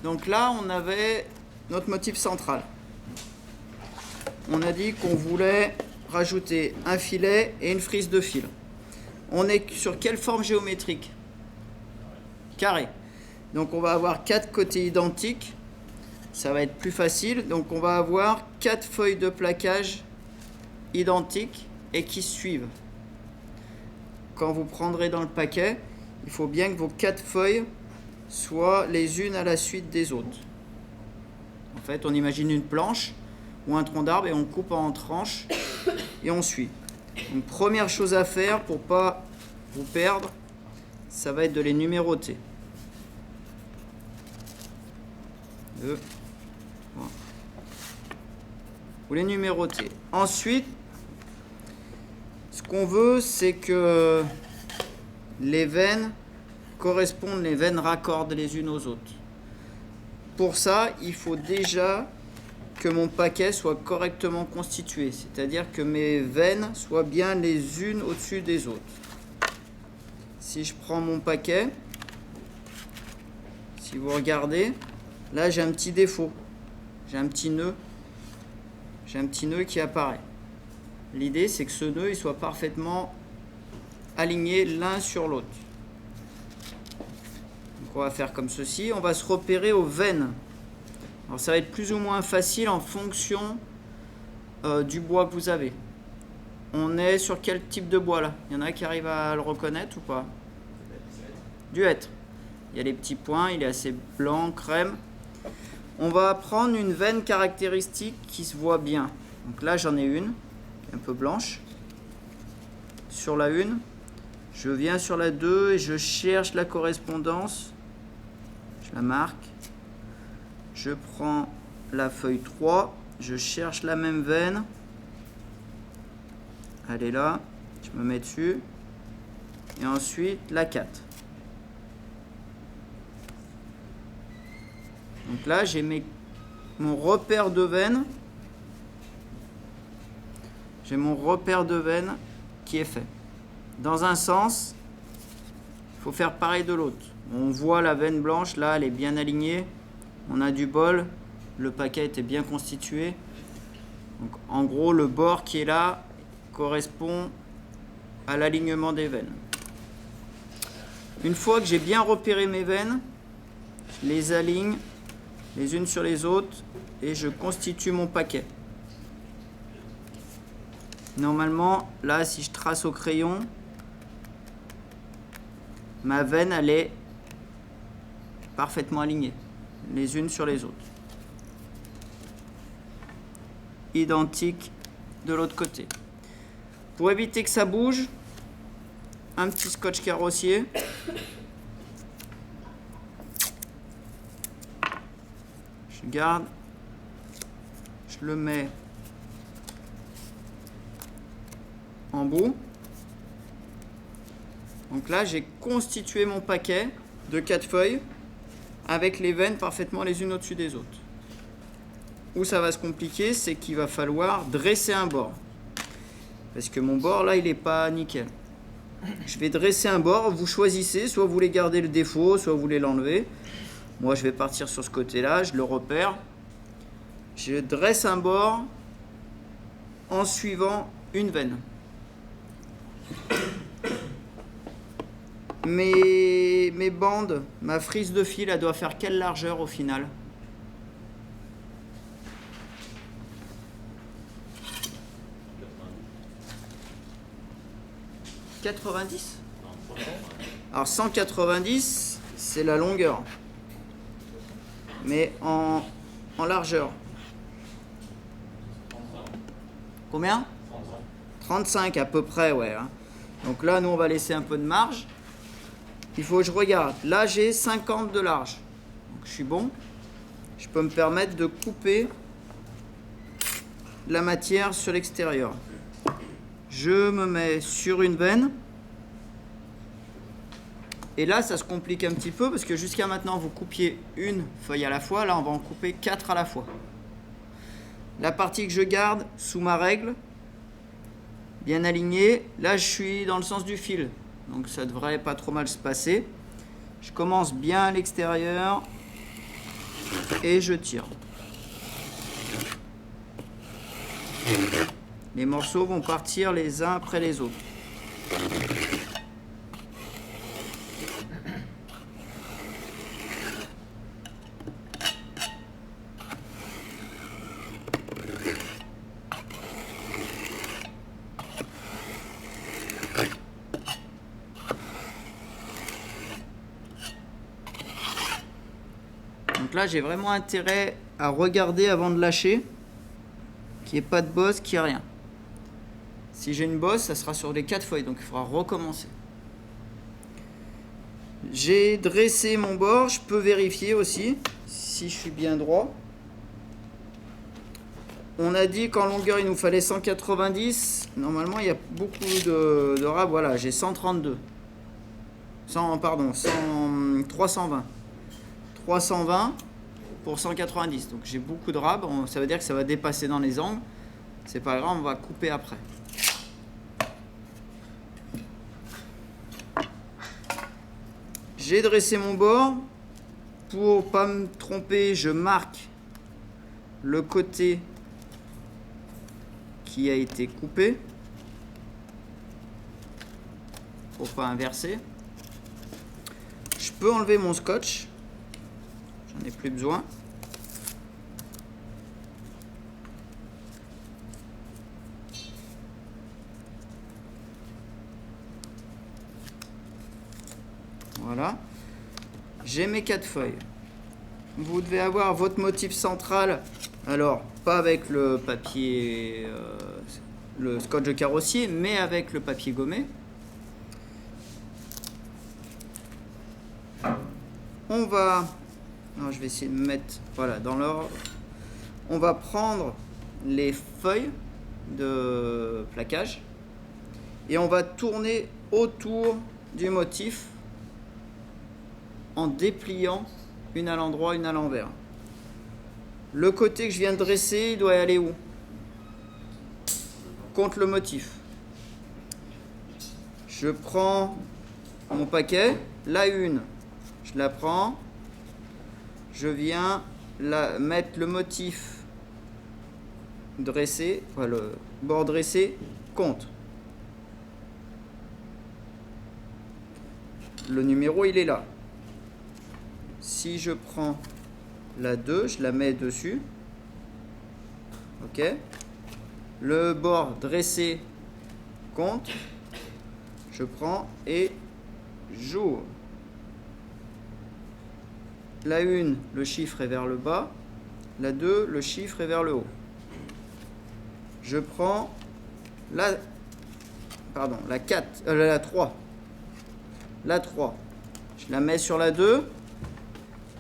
Donc là, on avait notre motif central. On a dit qu'on voulait rajouter un filet et une frise de fil. On est sur quelle forme géométrique? Carré. Donc on va avoir 4 côtés identiques. Ça va être plus facile. Donc on va avoir 4 feuilles de plaquage identiques et qui se suivent. Quand vous prendrez dans le paquet, il faut bien que vos 4 feuilles soient les unes à la suite des autres. En fait, on imagine une planche ou un tronc d'arbre et on coupe en tranches et on suit. Donc première chose à faire pour ne pas vous perdre, ça va être de les numéroter. 2. Voilà. Vous les numérotez. Ensuite, ce qu'on veut, c'est que les veines correspondent, les veines raccordent les unes aux autres. Pour ça, il faut déjà que mon paquet soit correctement constitué, c'est-à-dire que mes veines soient bien les unes au-dessus des autres. Si je prends mon paquet, si vous regardez, là j'ai un petit défaut, j'ai un petit nœud qui apparaît. L'idée c'est que ce nœud il soit parfaitement aligné l'un sur l'autre. Donc on va faire comme ceci, on va se repérer aux veines. Alors ça va être plus ou moins facile en fonction du bois que vous avez. On est sur quel type de bois là? Il y en a qui arrivent à le reconnaître ou pas? Du hêtre. Il y a les petits points, il est assez blanc, crème. On va prendre une veine caractéristique qui se voit bien. Donc là j'en ai une, un peu blanche. Sur la 1, je viens sur la 2 et je cherche la correspondance. Je la marque. Je prends la feuille 3, je cherche la même veine. Elle est là, je me mets dessus. Et ensuite la 4. Donc là, j'ai mon repère de veine. J'ai mon repère de veine qui est fait. Dans un sens, il faut faire pareil de l'autre. On voit la veine blanche, là, elle est bien alignée. On a du bol, le paquet était bien constitué. Donc, en gros, le bord qui est là correspond à l'alignement des veines. Une fois que j'ai bien repéré mes veines, je les aligne les unes sur les autres et je constitue mon paquet. Normalement, là, si je trace au crayon, ma veine, elle est parfaitement alignée, les unes sur les autres. Identique de l'autre côté. Pour éviter que ça bouge, un petit scotch carrossier. Je garde, je le mets en bout. Donc là, j'ai constitué mon paquet de 4 feuilles avec les veines parfaitement les unes au-dessus des autres. Où ça va se compliquer, c'est qu'il va falloir dresser un bord. Parce que mon bord, là, il n'est pas nickel. Je vais dresser un bord, vous choisissez, soit vous voulez garder le défaut, soit vous voulez l'enlever. Moi, je vais partir sur ce côté-là, je le repère. Je dresse un bord en suivant une veine. Mes bandes, ma frise de fil, elle doit faire quelle largeur au final? « 90 » Alors 190, c'est la longueur. Mais en largeur. Combien? 35 à peu près, ouais. Donc là, nous, on va laisser un peu de marge. Il faut que je regarde. Là, j'ai 50 de large. Donc, je suis bon. Je peux me permettre de couper la matière sur l'extérieur. Je me mets sur une veine. Et là, ça se complique un petit peu parce que jusqu'à maintenant, vous coupiez une feuille à la fois. Là, on va en couper 4 à la fois. La partie que je garde sous ma règle, bien alignée, là, je suis dans le sens du fil. Donc, ça devrait pas trop mal se passer. Je commence bien à l'extérieur. et je tire. Les morceaux vont partir les uns après les autres. Donc là, j'ai vraiment intérêt à regarder avant de lâcher, qu'il n'y ait pas de bosse, qu'il n'y ait rien. Si j'ai une bosse, ça sera sur les 4 feuilles, donc il faudra recommencer. J'ai dressé mon bord, je peux vérifier aussi si je suis bien droit. On a dit qu'en longueur, il nous fallait 190. Normalement, il y a beaucoup de rab. Voilà, j'ai 132. 320. 320 pour 190. Donc j'ai beaucoup de rab. Ça veut dire que ça va dépasser dans les angles. C'est pas grave, on va couper après. J'ai dressé mon bord. Pour pas me tromper, je marque le côté qui a été coupé pour pas inverser. Je peux enlever mon scotch, j'en ai plus besoin. Voilà, j'ai mes 4 feuilles. Vous devez avoir votre motif central, alors pas avec le papier, le scotch de carrossier, mais avec le papier gommé. On va, je vais essayer de me mettre, voilà, dans l'ordre. On va prendre les feuilles de plaquage et on va tourner autour du motif en dépliant une à l'endroit, une à l'envers. Le côté que je viens de dresser, il doit aller où? Contre le motif. Je prends mon paquet, la une, je la prends, je viens mettre le motif dressé, le bord dressé contre. Le numéro, il est là. Si je prends la 2, je la mets dessus. Ok. Le bord dressé compte. Je prends et j'ouvre. La 1, le chiffre est vers le bas. La 2, le chiffre est vers le haut. Je prends la 4, la 3. La 3. Je la mets sur la 2.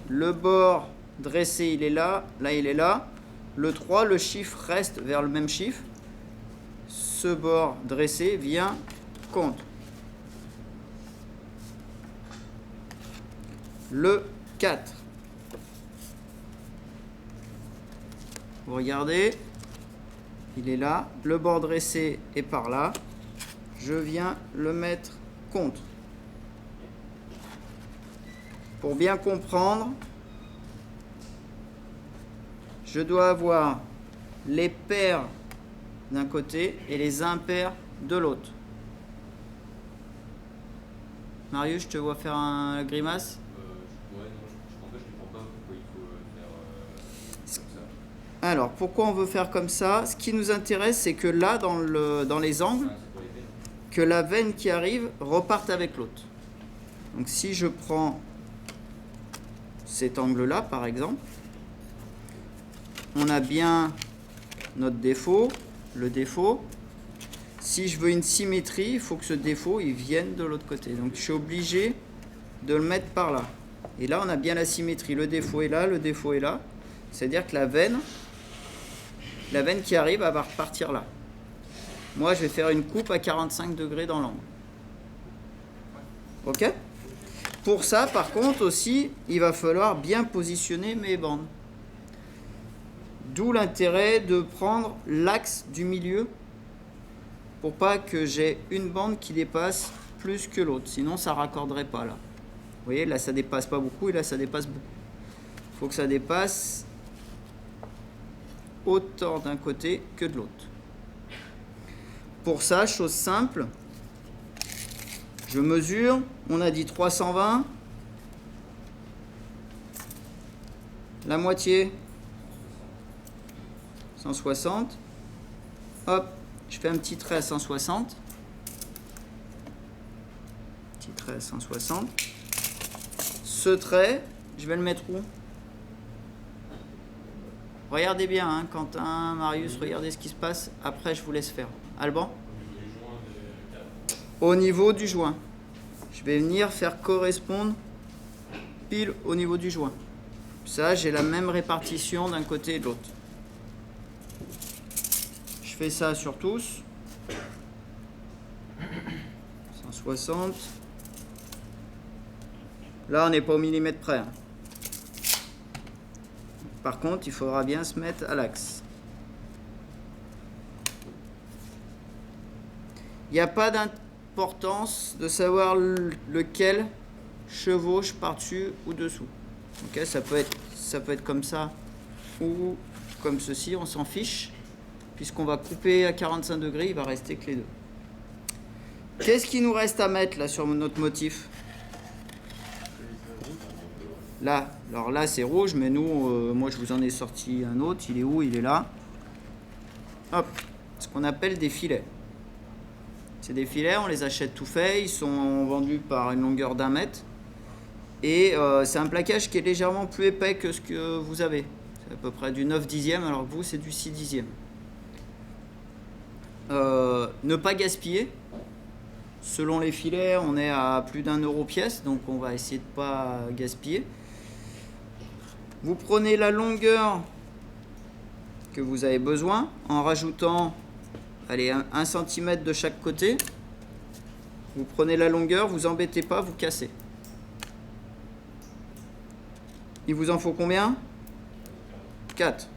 Le bord dressé, il est là, là il est là. Le 3, le chiffre reste vers le même chiffre. Ce bord dressé vient contre. Le 4. Vous regardez, il est là. Le bord dressé est par là. Je viens le mettre contre. Pour bien comprendre, je dois avoir les pairs d'un côté et les impairs de l'autre. Marius, je te vois faire un grimace. Ouais, non, je comprends pas pourquoi il faut faire comme ça. Alors, pourquoi on veut faire comme ça? Ce qui nous intéresse, c'est que là, dans les angles, que la veine qui arrive reparte avec l'autre. Donc, si je prends cet angle-là, par exemple, on a bien notre défaut, le défaut. Si je veux une symétrie, il faut que ce défaut il vienne de l'autre côté. Donc je suis obligé de le mettre par là. Et là, on a bien la symétrie. Le défaut est là, le défaut est là. C'est-à-dire que la veine qui arrive, elle va repartir là. Moi, je vais faire une coupe à 45 degrés dans l'angle. Ok ? Pour ça, par contre, aussi, il va falloir bien positionner mes bandes. D'où l'intérêt de prendre l'axe du milieu pour pas que j'ai une bande qui dépasse plus que l'autre. Sinon, ça ne raccorderait pas là. Vous voyez, là, ça dépasse pas beaucoup et là, ça dépasse beaucoup. faut que ça dépasse autant d'un côté que de l'autre. Pour ça, chose simple, je mesure, on a dit 320, la moitié 160, hop, je fais un petit trait à 160, petit trait à 160, ce trait, je vais le mettre où? Regardez bien, hein, Quentin, Marius, regardez ce qui se passe, après je vous laisse faire. Alban? Au niveau du joint. Je vais venir faire correspondre pile au niveau du joint. Ça, j'ai la même répartition d'un côté et de l'autre. Je fais ça sur tous. 160. Là, on n'est pas au millimètre près. Hein. Par contre, il faudra bien se mettre à l'axe. Il n'y a pas d'importance de savoir lequel chevauche par-dessus ou dessous. Okay, ça peut être comme ça ou comme ceci, on s'en fiche. Puisqu'on va couper à 45 degrés, il va rester que les deux. Qu'est-ce qu'il nous reste à mettre là sur notre motif? Là, alors là c'est rouge, mais nous, moi je vous en ai sorti un autre. Il est où? Il est là. Hop, ce qu'on appelle des filets. C'est des filets, on les achète tout faits, ils sont vendus par une longueur d'1 mètre. Et c'est un plaquage qui est légèrement plus épais que ce que vous avez. C'est à peu près du 9 dixième, alors que vous c'est du 6 dixième. Ne pas gaspiller. Selon les filets, on est à plus d'1 euro pièce, donc on va essayer de ne pas gaspiller. Vous prenez la longueur que vous avez besoin en rajoutant allez, 1 cm de chaque côté. Vous prenez la longueur, vous embêtez pas, vous cassez. Il vous en faut combien? 4.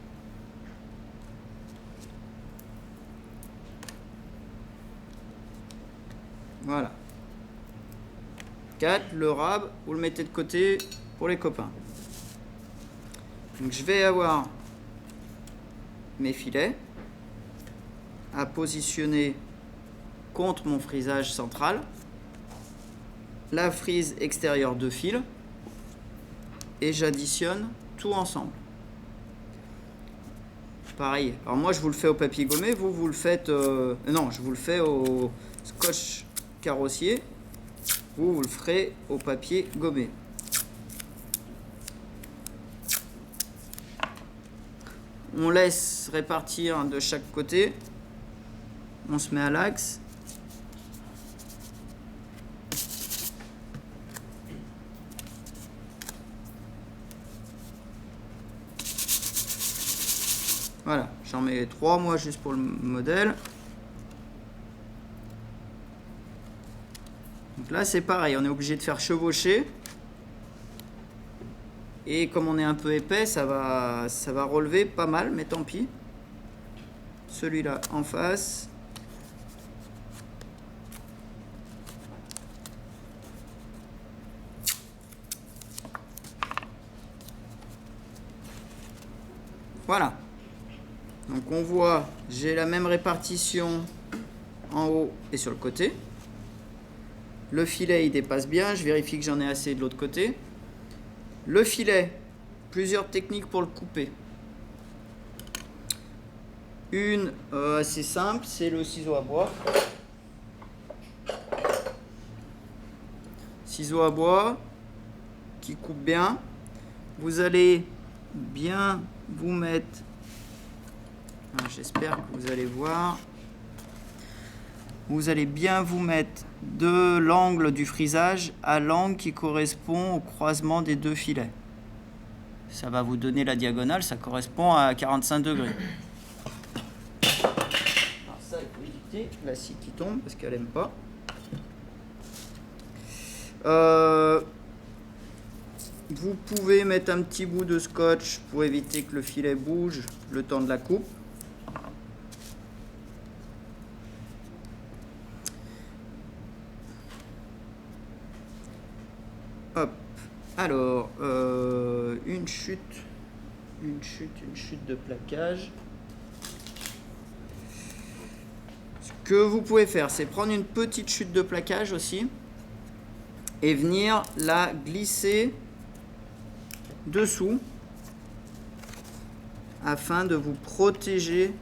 Voilà. 4, le rab, vous le mettez de côté pour les copains. Donc je vais avoir mes filets à positionner contre mon frisage central, la frise extérieure de fil, et j'additionne tout ensemble. Pareil, alors moi je vous le fais au papier gommé, vous le faites... non, je vous le fais au scotch carrossier, vous le ferez au papier gommé. On laisse répartir de chaque côté. On se met à l'axe. Voilà, j'en mets 3 moi juste pour le modèle. Donc là c'est pareil, on est obligé de faire chevaucher. Et comme on est un peu épais, ça va relever pas mal, mais tant pis. Celui-là en face. Voilà. Donc on voit, j'ai la même répartition en haut et sur le côté. Le filet il dépasse bien, je vérifie que j'en ai assez de l'autre côté. Le filet, plusieurs techniques pour le couper. Une assez simple, c'est le ciseau à bois. Ciseau à bois qui coupe bien. Vous allez bien vous mettre, j'espère que vous allez voir, vous allez bien vous mettre de l'angle du frisage à l'angle qui correspond au croisement des deux filets. Ça va vous donner la diagonale, ça correspond à 45 degrés. Alors ça, il faut éviter la scie qui tombe parce qu'elle n'aime pas. Vous pouvez mettre un petit bout de scotch pour éviter que le filet bouge le temps de la coupe. Hop. Alors, une chute de plaquage. Ce que vous pouvez faire, c'est prendre une petite chute de plaquage aussi et venir la glisser dessous afin de vous protéger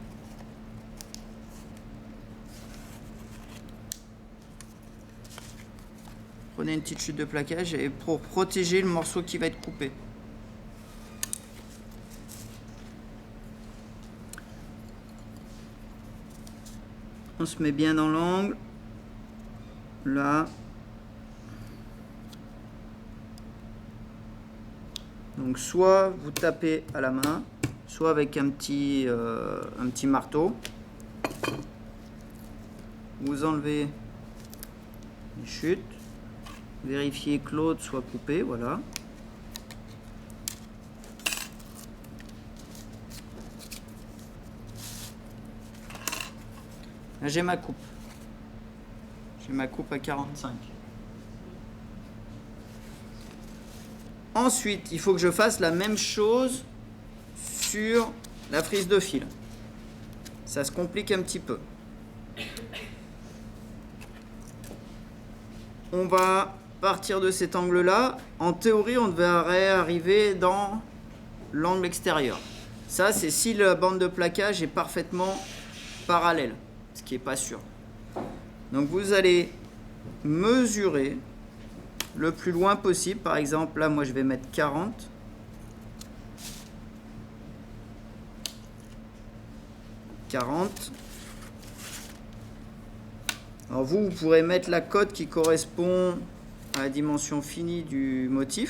Prenez une petite chute de plaquage et pour protéger le morceau qui va être coupé. On se met bien dans l'angle. Là. Donc soit vous tapez à la main, soit avec un petit marteau. Vous enlevez les chutes. Vérifiez que l'autre soit coupé, voilà. Là, j'ai ma coupe. J'ai ma coupe à 45. Ensuite, il faut que je fasse la même chose sur la frise de fil. Ça se complique un petit peu. On va partir de cet angle-là. En théorie, on devrait arriver dans l'angle extérieur. Ça, c'est si la bande de plaquage est parfaitement parallèle, ce qui n'est pas sûr. Donc, vous allez mesurer le plus loin possible. Par exemple, là, moi, je vais mettre 40. Alors vous pourrez mettre la cote qui correspond à la dimension finie du motif.